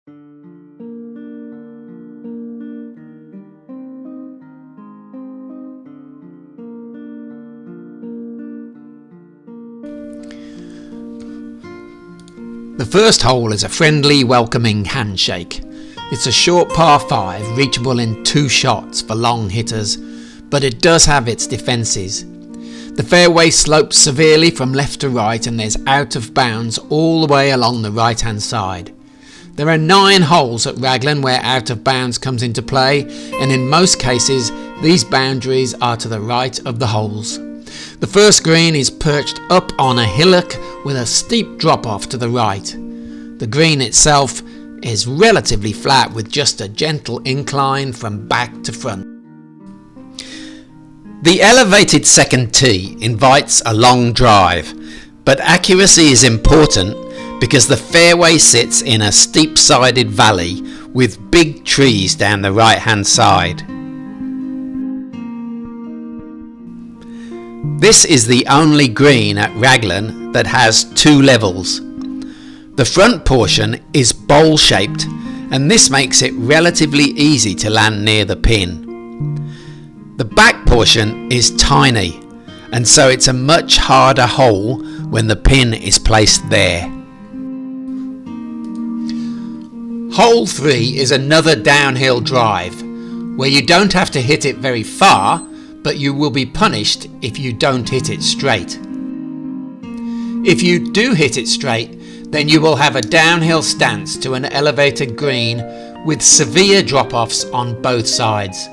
The first hole is a friendly, welcoming handshake. It's a short par 5, reachable in 2 shots for long hitters, but it does have its defences. The fairway slopes severely from left to right and there's out of bounds all the way along the right hand side. There are 9 holes at Raglan where out of bounds comes into play, and in most cases these boundaries are to the right of the holes. The first green is perched up on a hillock with a steep drop-off to the right. The green itself is relatively flat with just a gentle incline from back to front. The elevated second tee invites a long drive, but accuracy is important because the fairway sits in a steep-sided valley with big trees down the right-hand side. This is the only green at Raglan that has 2 levels. The front portion is bowl-shaped, and this makes it relatively easy to land near the pin. The back portion is tiny, and so it's a much harder hole when the pin is placed there. Hole 3 is another downhill drive, where you don't have to hit it very far, but you will be punished if you don't hit it straight. If you do hit it straight, then you will have a downhill stance to an elevated green with severe drop-offs on both sides.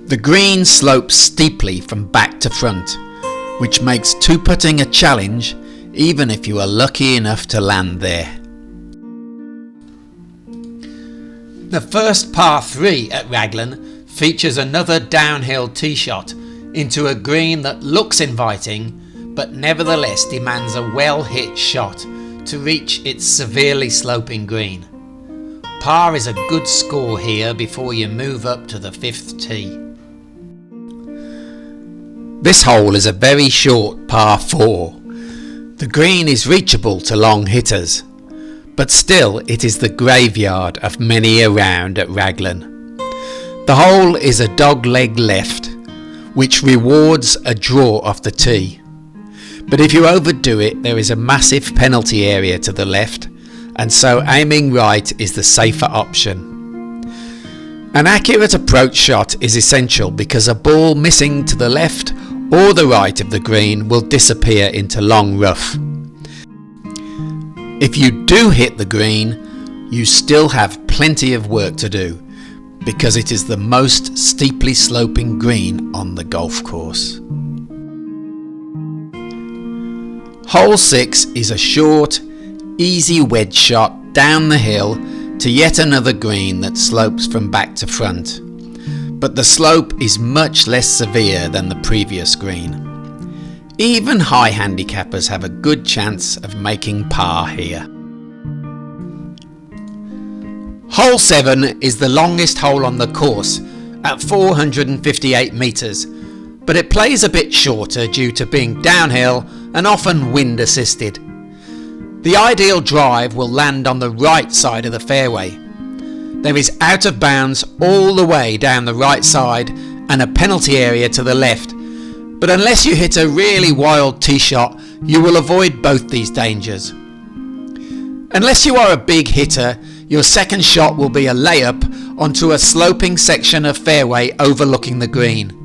The green slopes steeply from back to front, which makes 2-putting a challenge even if you are lucky enough to land there. The first par 3 at Raglan features another downhill tee shot into a green that looks inviting but nevertheless demands a well-hit shot to reach its severely sloping green. Par is a good score here before you move up to the 5th tee. This hole is a very short par 4. The green is reachable to long hitters, but still it is the graveyard of many a round at Raglan. The hole is a dogleg left, which rewards a draw off the tee. But if you overdo it, there is a massive penalty area to the left, and so aiming right is the safer option. An accurate approach shot is essential because a ball missing to the left or the right of the green will disappear into long rough. If you do hit the green, you still have plenty of work to do because it is the most steeply sloping green on the golf course. Hole 6 is a short, easy wedge shot down the hill to yet another green that slopes from back to front, but the slope is much less severe than the previous green. Even high handicappers have a good chance of making par here. Hole 7 is the longest hole on the course at 458 metres, but it plays a bit shorter due to being downhill and often wind assisted. The ideal drive will land on the right side of the fairway. There is out of bounds all the way down the right side and a penalty area to the left, but unless you hit a really wild tee shot, you will avoid both these dangers. Unless you are a big hitter, your second shot will be a layup onto a sloping section of fairway overlooking the green.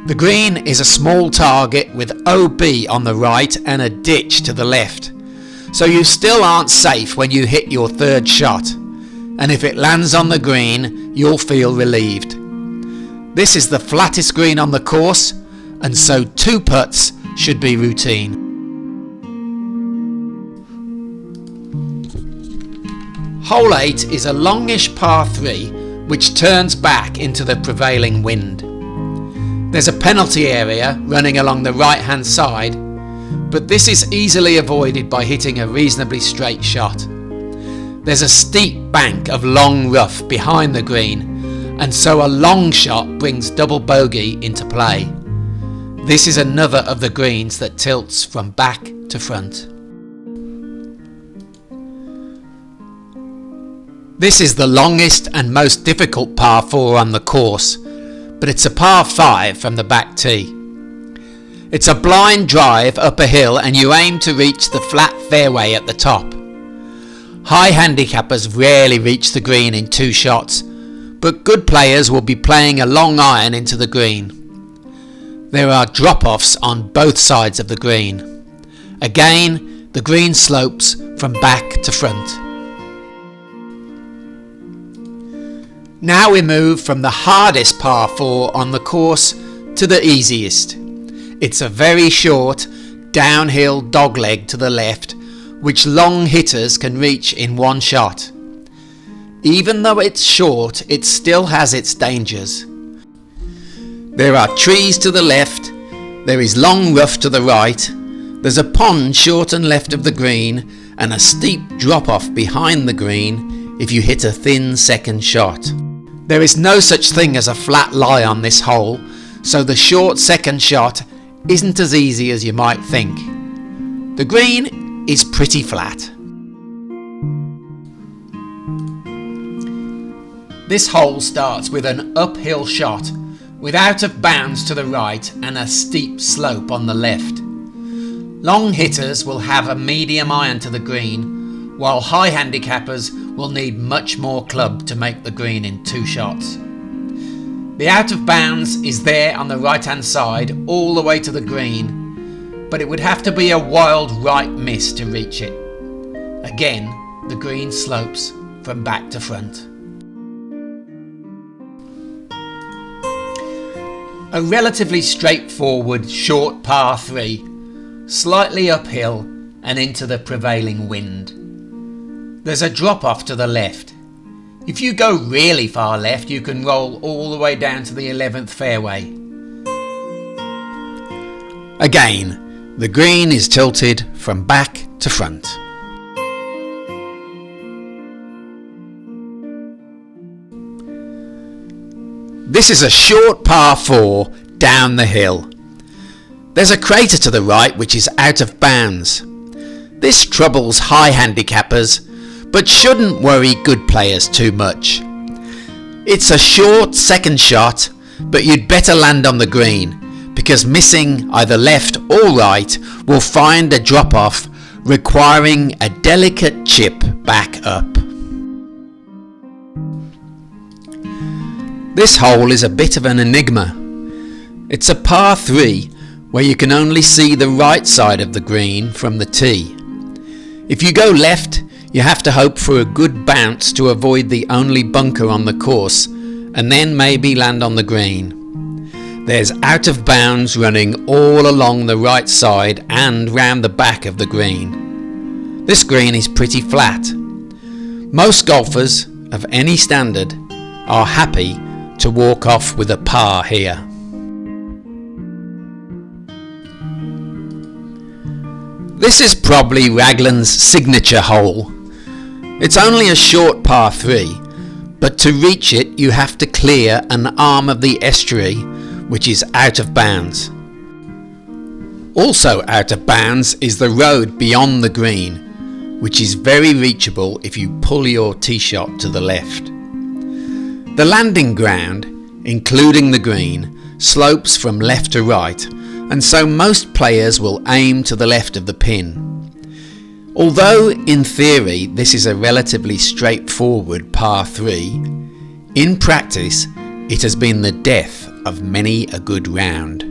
The green is a small target with OB on the right and a ditch to the left, so you still aren't safe when you hit your third shot, and if it lands on the green, you'll feel relieved. This is the flattest green on the course, and so 2 putts should be routine. Hole 8 is a longish par 3 which turns back into the prevailing wind. There's a penalty area running along the right hand side, but this is easily avoided by hitting a reasonably straight shot. There's a steep bank of long rough behind the green, and so a long shot brings double bogey into play. This is another of the greens that tilts from back to front. This is the longest and most difficult par 4 on the course, but it's a par 5 from the back tee. It's a blind drive up a hill and you aim to reach the flat fairway at the top. High handicappers rarely reach the green in 2 shots, but good players will be playing a long iron into the green. There are drop-offs on both sides of the green. Again, the green slopes from back to front. Now we move from the hardest par 4 on the course to the easiest. It's a very short, downhill dogleg to the left, which long hitters can reach in 1 shot. Even though it's short, it still has its dangers. There are trees to the left, there is long rough to the right, there's a pond short and left of the green, and a steep drop-off behind the green if you hit a thin second shot. There is no such thing as a flat lie on this hole, so the short second shot isn't as easy as you might think. The green is pretty flat. This hole starts with an uphill shot, with out of bounds to the right and a steep slope on the left. Long hitters will have a medium iron to the green, while high handicappers will need much more club to make the green in 2 shots. The out of bounds is there on the right hand side all the way to the green, but it would have to be a wild right miss to reach it. Again, the green slopes from back to front. A relatively straightforward short par 3, slightly uphill and into the prevailing wind. There's a drop off to the left. If you go really far left, you can roll all the way down to the 11th fairway. Again, the green is tilted from back to front. This is a short par 4 down the hill. There's a crater to the right which is out of bounds. This troubles high handicappers, but shouldn't worry good players too much. It's a short second shot, but you'd better land on the green, because missing either left or right will find a drop-off requiring a delicate chip back up. This hole is a bit of an enigma. It's a par 3 where you can only see the right side of the green from the tee. If you go left, you have to hope for a good bounce to avoid the only bunker on the course, and then maybe land on the green. There's out of bounds running all along the right side and round the back of the green. This green is pretty flat. Most golfers of any standard are happy to walk off with a par here. This is probably Raglan's signature hole. It's only a short par 3, but to reach it you have to clear an arm of the estuary which is out of bounds. Also out of bounds is the road beyond the green, which is very reachable if you pull your tee shot to the left. The landing ground, including the green, slopes from left to right, and so most players will aim to the left of the pin. Although in theory this is a relatively straightforward par 3, in practice it has been the death of many a good round.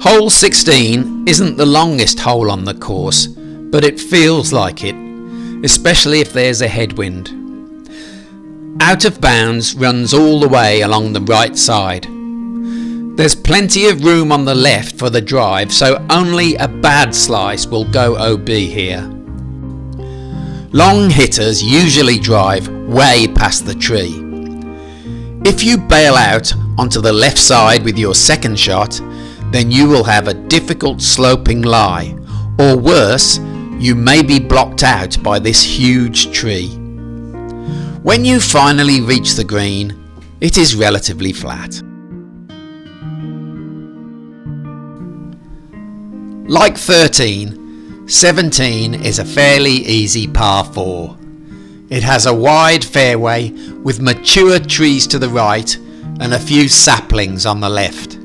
Hole 16 isn't the longest hole on the course, but it feels like it, especially if there's a headwind. Out of bounds runs all the way along the right side. There's plenty of room on the left for the drive, so only a bad slice will go OB here. Long hitters usually drive way past the tree. If you bail out onto the left side with your second shot, then you will have a difficult sloping lie, or worse, you may be blocked out by this huge tree. When you finally reach the green, it is relatively flat. Like 13, 17 is a fairly easy par 4. It has a wide fairway with mature trees to the right and a few saplings on the left.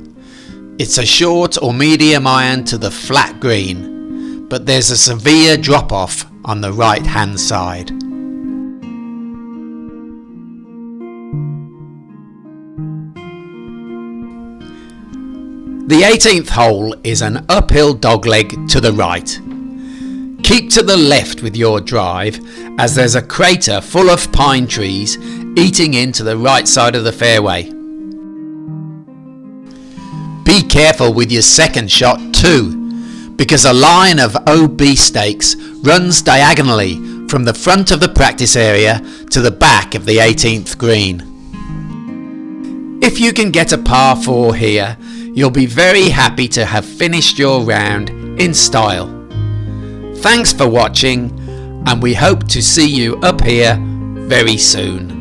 It's a short or medium iron to the flat green, but there's a severe drop off on the right hand side. The 18th hole is an uphill dogleg to the right. Keep to the left with your drive, as there's a crater full of pine trees eating into the right side of the fairway. Be careful with your second shot too, because a line of OB stakes runs diagonally from the front of the practice area to the back of the 18th green. If you can get a par 4 here, you'll be very happy to have finished your round in style. Thanks for watching, and we hope to see you up here very soon.